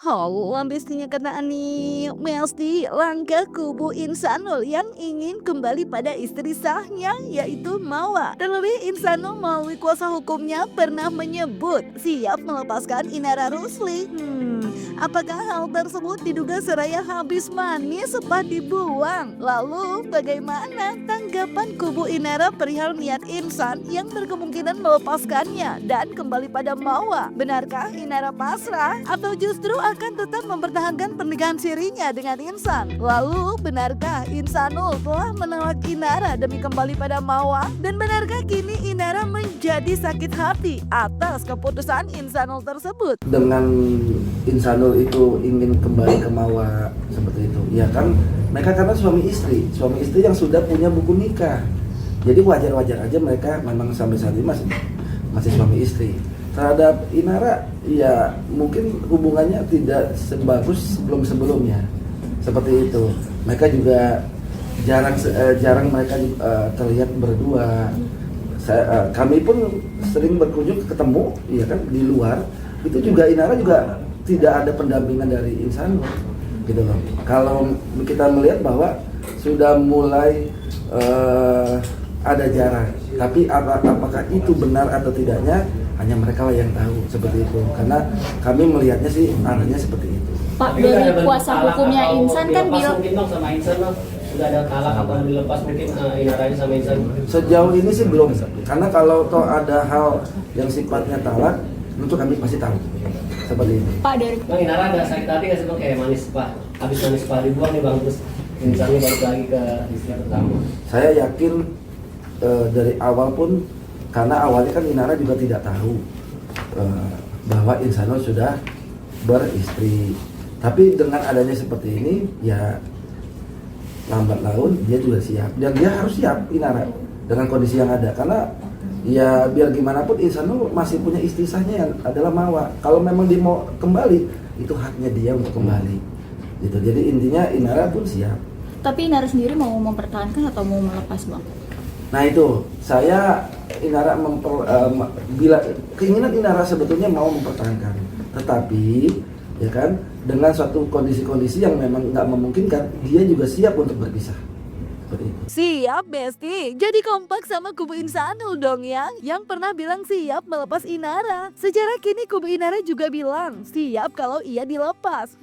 Halo, ambilnya kena nih. Melsti, langkah kubu Insanul yang ingin kembali pada istri sahnya yaitu Mawa. Terlebih Insanul melalui kuasa hukumnya pernah menyebut siap melepaskan Inara Rusli. Apakah hal tersebut diduga seraya habis manis sempat dibuang? Lalu bagaimana tanggapan kubu Inara perihal niat Insan yang berkemungkinan melepaskannya dan kembali pada Mawa? Benarkah Inara pasrah atau justru akan tetap mempertahankan pernikahan sirinya dengan Insan? Lalu benarkah Insanul telah menolak Inara demi kembali pada Mawa? Dan benarkah kini Inara menjadi sakit hati atas keputusan Insanul tersebut? Dengan Insanul itu ingin kembali ke Mawa seperti itu, ya kan mereka karena suami istri yang sudah punya buku nikah, jadi wajar-wajar aja mereka memang sampai saat ini masih suami istri. Terhadap Inara, ya mungkin hubungannya tidak sebagus sebelumnya seperti itu. Mereka juga jarang mereka terlihat berdua. Kami pun sering berkunjung ketemu, ya kan, di luar. Itu juga Inara juga tidak ada pendampingan dari Insanul, gitu loh. Kalau kita melihat bahwa sudah mulai ada jarak, tapi apakah itu benar atau tidaknya hanya mereka lah yang tahu seperti itu. Karena kami melihatnya sih arahnya seperti itu. Pak, dari kuasa hukumnya Insan kan bilang mungkin bang sama Insan bang sudah ada talak atau dilepas mungkin Inaranya sama Insan. Sejauh ini sih belum, karena kalau toh ada hal yang sifatnya talak, tentu kami pasti tahu seperti itu. Pak, dari Bang Inara ada sakit hati nggak sih bang, kayak manis pak, habis manis pak dibuang nih bang, terus Insannya balik lagi ke istri pertama. Saya yakin dari awal pun, karena awalnya kan Inara juga tidak tahu bahwa Insanul sudah beristri. Tapi dengan adanya seperti ini, ya lambat laun dia juga siap, dan dia harus siap Inara dengan kondisi yang ada. Karena ya biar gimana pun Insanul masih punya istri sahnya yang adalah Mawa. Kalau memang dia mau kembali, itu haknya dia untuk kembali gitu. Jadi intinya Inara pun siap. tapi Inara sendiri mau mempertahankan atau mau melepas bang? Nah itu saya Inara bila keinginan Inara sebetulnya mau mempertahankan, tetapi ya kan dengan suatu kondisi-kondisi yang memang nggak memungkinkan, dia juga siap untuk berpisah. Siap Besti, jadi kompak sama kubu Insanul dong yang pernah bilang siap melepas Inara. Sejarah kini kubu Inara juga bilang siap kalau ia dilepas.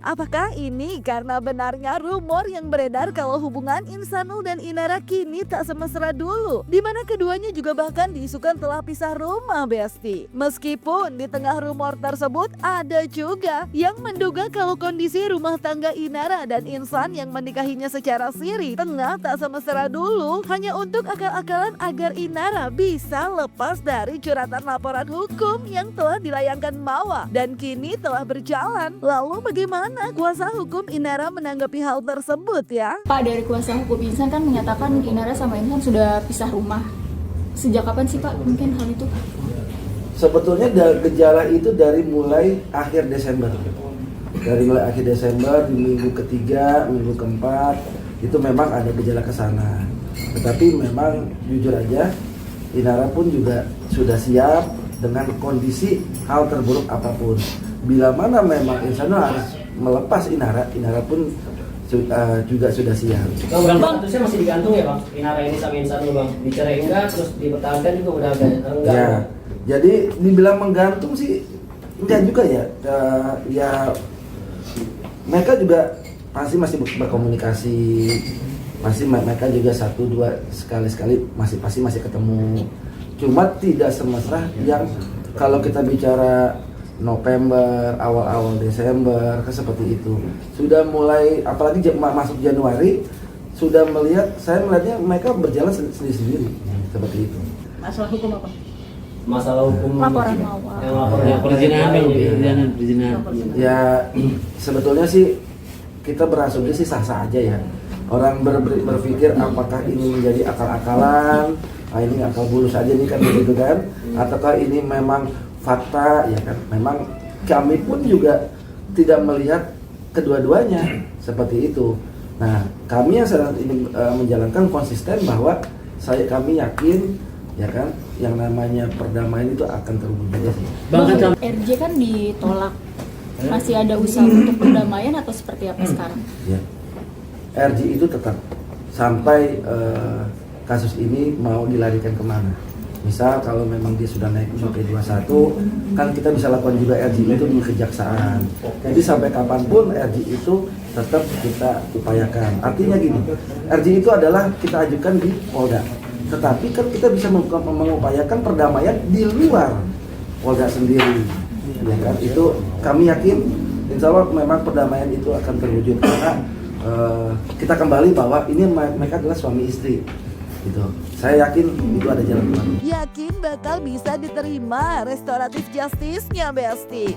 Apakah ini karena benarnya rumor yang beredar kalau hubungan Insanul dan Inara kini tak semesra dulu, dimana keduanya juga bahkan diisukan telah pisah rumah Besti. Meskipun di tengah rumor tersebut ada juga yang menduga kalau kondisi rumah tangga Inara dan Insan yang menikahinya secara siri tak semesra dulu hanya untuk akal-akalan agar Inara bisa lepas dari curhatan laporan hukum yang telah dilayangkan Mawa dan kini telah berjalan. Lalu bagaimana kuasa hukum Inara menanggapi hal tersebut ya? Pak, dari kuasa hukum Insan kan menyatakan Inara sama Insan sudah pisah rumah. Sejak kapan sih Pak mungkin hal itu? Sebetulnya gejala itu dari mulai akhir Desember. Dari mulai akhir Desember, di minggu ketiga, minggu keempat, itu memang ada gejala ke sana. Tetapi memang jujur aja Inara pun juga sudah siap dengan kondisi hal terburuk apapun. Bila mana memang Insanul harus melepas Inara pun juga sudah siap. Bang, statusnya masih digantung ya bang, Inara ini sama Insanul bang, dicerai enggak, terus dipertahankan juga udah enggak. Ya, jadi dibilang menggantung sih enggak juga ya. Ya mereka juga pasti masih berkomunikasi, mereka juga satu dua sekali pasti masih ketemu. Cuma tidak semesra yang kalau kita bicara November, awal-awal Desember seperti itu. Sudah mulai, apalagi masuk Januari, saya melihatnya mereka berjalan sendiri-sendiri seperti itu. Masalah hukum apa? masalah hukum Laporan Mawar. yang laporan Ya, perizinan dong, ya. perizinan. Ya sebetulnya sih kita berasumsi sih sah-sah aja ya. Orang berpikir apakah ini menjadi akal-akalan, ini akal bulus aja nih kan begitu kan, ataukah ini memang fakta ya kan. Memang kami pun juga tidak melihat kedua-duanya seperti itu. Nah kami yang saat ini menjalankan konsisten bahwa kami yakin ya kan yang namanya perdamaian itu akan terwujud aja sih. Bahkan RJ kan ditolak. Masih ada usaha untuk perdamaian atau seperti apa sekarang? Ya. RJ itu tetap sampai kasus ini mau dilarikan kemana. Misal kalau memang dia sudah naik sampai 21, kan kita bisa lakukan juga RJ itu di kejaksaan. Jadi sampai kapanpun RJ itu tetap kita upayakan. Artinya gini, RJ itu adalah kita ajukan di Polda. Tetapi kan kita bisa mengupayakan perdamaian di luar Polda sendiri. Ya kan? Itu kami yakin insya Allah memang perdamaian itu akan terwujud karena kita kembali bahwa ini mereka adalah suami istri gitu. Saya yakin itu ada jalan keluar. Yakin bakal bisa diterima restoratif justice-nya, Besti.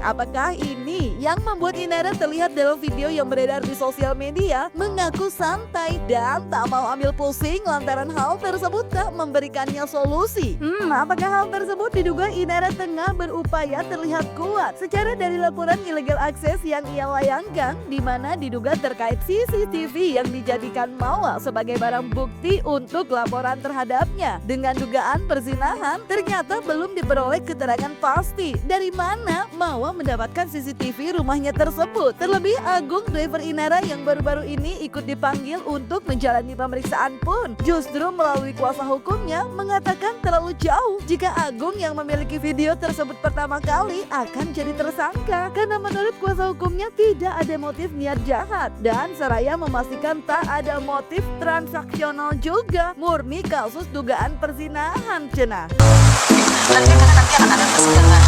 Apakah ini yang membuat Inara terlihat dalam video yang beredar di sosial media mengaku santai dan tak mau ambil pusing lantaran hal tersebut tak memberikannya solusi? Apakah hal tersebut diduga Inara tengah berupaya terlihat kuat secara dari laporan ilegal akses yang ia layangkan, di mana diduga terkait CCTV yang dijadikan Mawa sebagai barang bukti untuk laporan terhadapnya. Dengan dugaan perzinahan, ternyata belum diperoleh keterangan pasti dari mana Mawa mendapatkan CCTV rumahnya tersebut. Terlebih Agung, driver Inara yang baru-baru ini ikut dipanggil untuk menjalani pemeriksaan pun justru melalui kuasa hukumnya mengatakan terlalu jauh jika Agung yang memiliki video tersebut pertama kali akan jadi tersangka, karena menurut kuasa hukumnya tidak ada motif niat jahat dan seraya memastikan tak ada motif transaksional juga, murni kasus dugaan perzinahan cenah. Nanti akan ada persidangan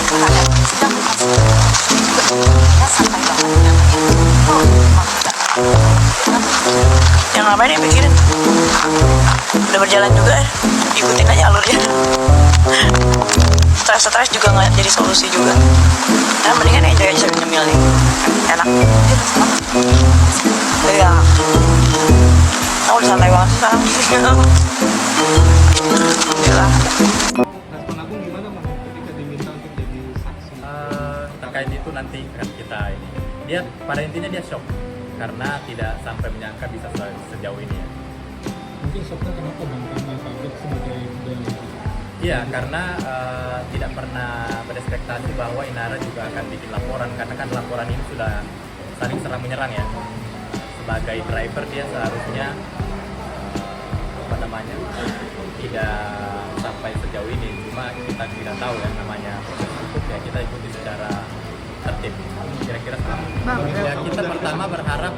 terhadap sidang ya santai banget yang ngapain ya pikirin udah berjalan juga ya, ikutin aja alurnya. Stres juga nggak jadi solusi juga ya, mendingan aja nyemil nih enak ya. Aku udah santai banget sih sekarang. Alhamdulillah. Terkait itu nanti kan kita ini, dia pada intinya dia shock karena tidak sampai menyangka bisa sejauh ini ya. Mungkin shocknya kenapa bang? Karena kaget sebagai Iya, karena tidak pernah berekspektasi bahwa Inara juga akan bikin laporan, karena kan laporan ini sudah saling serang menyerang ya. Sebagai driver dia seharusnya tidak sampai sejauh ini, cuma kita tidak tahu ya namanya proses hukum ya, kita ikuti secara tertib kira-kira sama. Ya, kita pertama berharap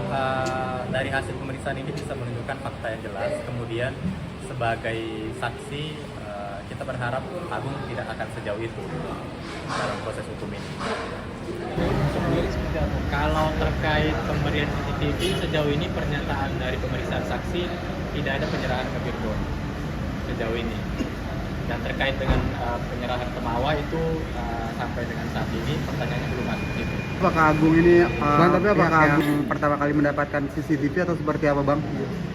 dari hasil pemeriksaan ini bisa menunjukkan fakta yang jelas, kemudian sebagai saksi kita berharap Agung tidak akan sejauh itu dalam proses hukum ini. Kalau terkait pemberian CCTV, sejauh ini pernyataan dari pemeriksaan saksi tidak ada penyerahan ke Virgon sejauh ini. Dan terkait dengan penyerahan ke Mawa itu sampai dengan saat ini pertanyaannya belum masuk ke situ. Apakah Agung ini tapi apakah Agung pertama kali mendapatkan CCTV atau seperti apa bang?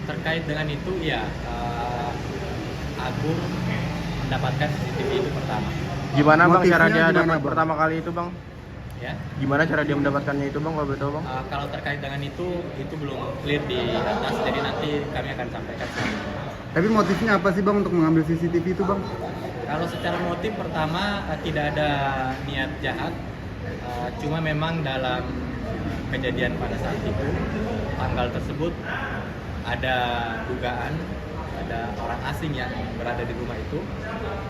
Terkait dengan itu ya Agung mendapatkan CCTV itu pertama. Gimana bang cara dia dapat pertama kali itu bang? Ya. Gimana cara dia mendapatkannya itu bang, kalau betul bang? Kalau terkait dengan itu belum clear di atas, jadi nanti kami akan sampaikan. Tapi motifnya apa sih bang untuk mengambil CCTV itu bang? Kalau secara motif pertama tidak ada niat jahat, cuma memang dalam kejadian pada saat itu tanggal tersebut ada dugaan ada orang asing yang berada di rumah itu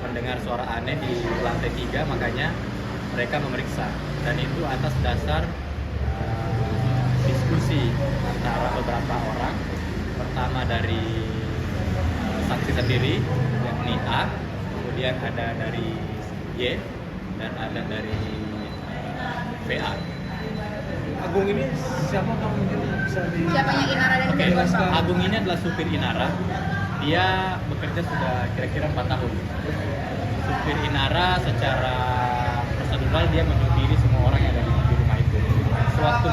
mendengar suara aneh di lantai 3, makanya mereka memeriksa, dan itu atas dasar diskusi antara beberapa orang, pertama dari saksi sendiri yakni A, kemudian ada dari Y dan ada dari VA. Agung ini siapa bang, mungkin bisa di... Siapanya Inara dan Oke, Agung ini adalah supir Inara. Dia bekerja sudah kira-kira 4 tahun supir Inara secara prosedural dia menyupiri semua orang yang ada di rumah itu. Sewaktu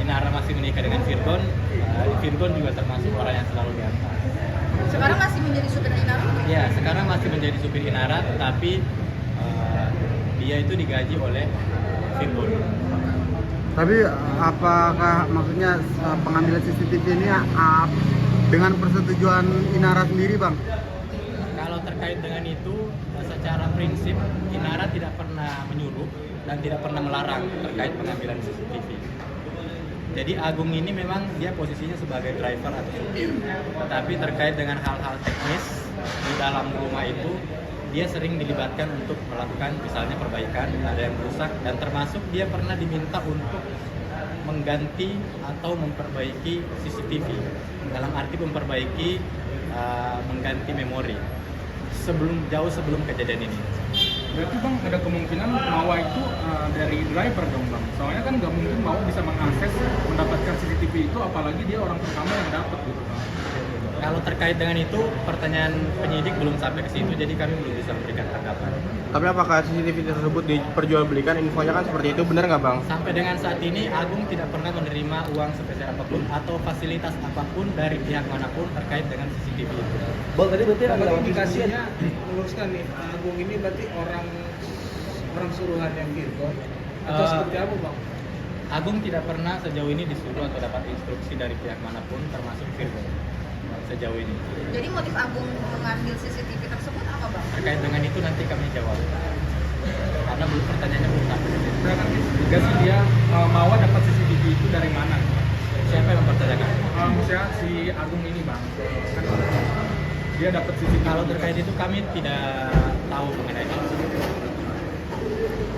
Inara masih menikah dengan Virgon, Virgon juga termasuk orang yang selalu diantar. Sekarang masih menjadi supir Inara? Ya, sekarang masih menjadi supir Inara, tetapi dia itu digaji oleh Virgon. Tapi apakah maksudnya pengambilan CCTV ini dengan persetujuan Inara sendiri, Bang? Kalau terkait dengan itu, secara prinsip Inara tidak pernah menyuruh dan tidak pernah melarang terkait pengambilan CCTV. Jadi Agung ini memang dia posisinya sebagai driver atau supir. Tetapi terkait dengan hal-hal teknis di dalam rumah itu, dia sering dilibatkan untuk melakukan misalnya perbaikan, ada yang rusak, dan termasuk dia pernah diminta untuk mengganti atau memperbaiki CCTV. Dalam arti memperbaiki, mengganti memori. Jauh sebelum kejadian ini. Berarti Bang ada kemungkinan Mawa itu dari driver dong Bang. Soalnya kan nggak mungkin Mawa bisa mengakses mendapatkan CCTV itu, apalagi dia orang pertama yang dapat gitu Bang. Kalau terkait dengan itu, pertanyaan penyidik belum sampai ke situ, jadi kami belum bisa memberikan tanggapan. Tapi apakah CCTV tersebut diperjualbelikan? Infonya kan seperti itu, benar nggak Bang? Sampai dengan saat ini, Agung tidak pernah menerima uang sebesar apapun atau fasilitas apapun dari pihak manapun terkait dengan CCTV itu. Bang, tadi berarti ada indikasinya meluruskan nih, Agung ini berarti orang suruhan yang Virgon atau seperti apa Bang? Agung tidak pernah sejauh ini disuruh atau dapat instruksi dari pihak manapun termasuk Virgon sejauh ini. Jadi motif Agung mengambil CCTV tersebut apa Bang? Terkait dengan itu nanti kami jawab. Karena pertanyaannya belum sampai ke situ. Kan investigasi dia Mawa dapat CCTV itu dari mana? Siapa yang mempertanyakan? Maksudnya si Agung ini Bang. Kan dia dapat CCTV. Kalau terkait itu kami tidak tahu mengenai itu.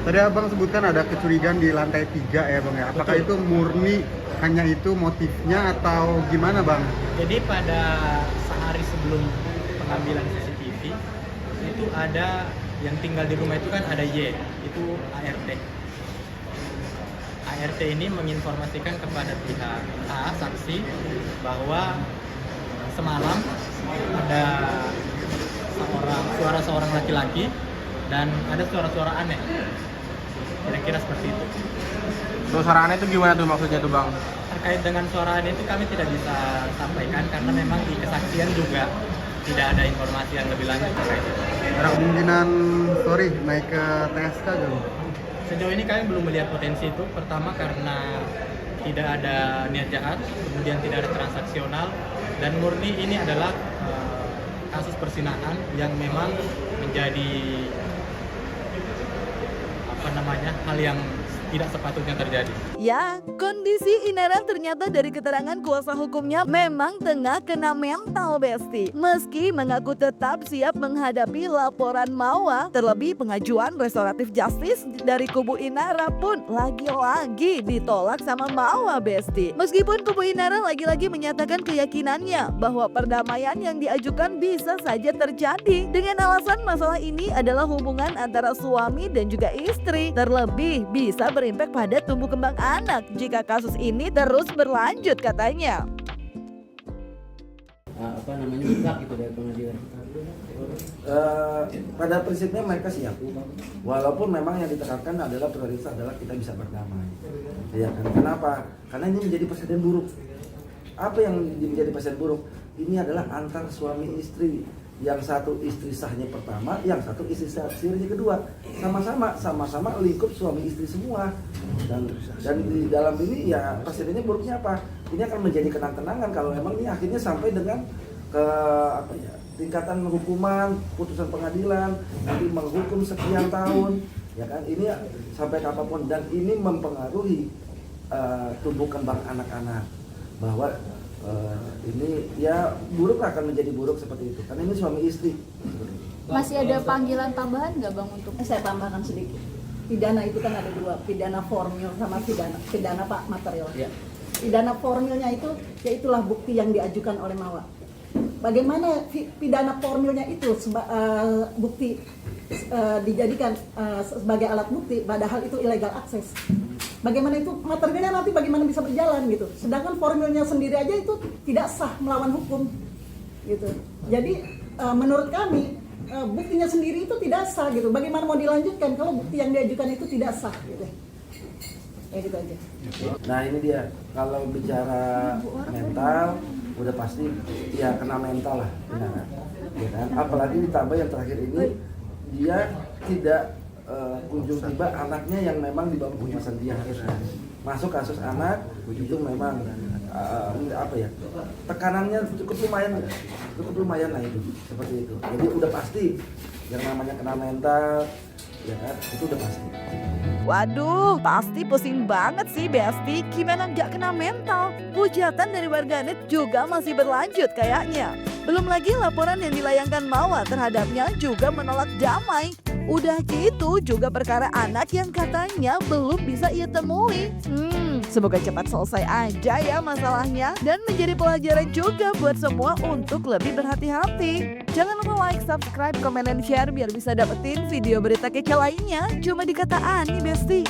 Tadi Abang sebutkan ada kecurigaan di lantai 3 ya Bang ya. Apakah itu murni hanya itu motifnya atau gimana Bang? Jadi pada sehari sebelum pengambilan CCTV itu ada yang tinggal di rumah itu kan ada Y, itu ART. ART ini menginformasikan kepada pihak A, saksi, bahwa semalam ada suara seorang laki-laki dan ada suara-suara aneh. Kira-kira seperti itu. Suara aneh itu gimana tuh maksudnya tuh Bang? Terkait dengan suara aneh itu kami tidak bisa sampaikan karena memang di kesaksian juga tidak ada informasi yang lebih lanjut terkait itu. Ada kemungkinan naik ke TSK gitu? Sejauh ini kami belum melihat potensi itu. Pertama karena tidak ada niat jahat, kemudian tidak ada transaksional, dan murni ini adalah kasus perzinahan yang memang menjadi hal yang tidak sepatutnya terjadi. Ya, kondisi Inara ternyata dari keterangan kuasa hukumnya memang tengah kena mental Besti. Meski mengaku tetap siap menghadapi laporan Mawa, terlebih pengajuan restoratif justice dari kubu Inara pun lagi-lagi ditolak sama Mawa Besti. Meskipun kubu Inara lagi-lagi menyatakan keyakinannya bahwa perdamaian yang diajukan bisa saja terjadi dengan alasan masalah ini adalah hubungan antara suami dan juga istri, terlebih bisa berimpact pada tumbuh kembang anak jika kasus ini terus berlanjut katanya. Buka gitu dari pengadilan. Pada prinsipnya mereka siap, walaupun memang yang ditekankan adalah prioritas adalah kita bisa berdamai. Ya kan? Kenapa? Karena ini menjadi presiden buruk. Apa yang menjadi presiden buruk? Ini adalah antar suami istri. Yang satu istri sahnya pertama, yang satu istri sahnya kedua, sama-sama lingkup suami istri semua. Dan di dalam ini ya presidennya buruknya apa? Ini akan menjadi kenang-kenangan kalau memang ini akhirnya sampai dengan ke tingkatan hukuman, putusan pengadilan, nanti menghukum sekian tahun, ya kan? Ini sampai kapanpun, dan ini mempengaruhi tumbuh kembang anak-anak, bahwa ini ya buruk akan menjadi buruk seperti itu karena ini suami istri. Masih ada panggilan tambahan nggak Bang untuk? Saya tambahkan sedikit. Pidana itu kan ada dua, pidana formil sama pidana material. Ya. Pidana formilnya itu yaitulah bukti yang diajukan oleh Mawa. Bagaimana pidana formilnya itu bukti dijadikan sebagai alat bukti, padahal itu illegal akses. Bagaimana itu materialnya nanti bagaimana bisa berjalan gitu. Sedangkan formilnya sendiri aja itu tidak sah melawan hukum gitu. Jadi menurut kami buktinya sendiri itu tidak sah gitu. Bagaimana mau dilanjutkan kalau bukti yang diajukan itu tidak sah gitu. Ya gitu aja. Nah ini dia, kalau bicara mental udah pasti ya kena mental lah, ya kan? Apalagi ditambah yang terakhir ini dia tidak kunjung tiba anaknya yang memang di bawah pengawasan dia harusnya. Masuk kasus anak itu memang apa ya, tekanannya cukup lumayan lah itu, seperti itu. Jadi udah pasti yang namanya kena mental, ya kan, itu udah pasti. Waduh, pasti pusing banget sih Besti, gimana nggak kena mental? Hujatan dari warganet juga masih berlanjut kayaknya. Belum lagi laporan yang dilayangkan Mawa terhadapnya juga menolak damai. Udah gitu juga perkara anak yang katanya belum bisa ia temui. Semoga cepat selesai aja ya masalahnya dan menjadi pelajaran juga buat semua untuk lebih berhati-hati. Jangan lupa like, subscribe, komen, dan share biar bisa dapetin video berita kece lainnya cuma di Kata Ani Besti.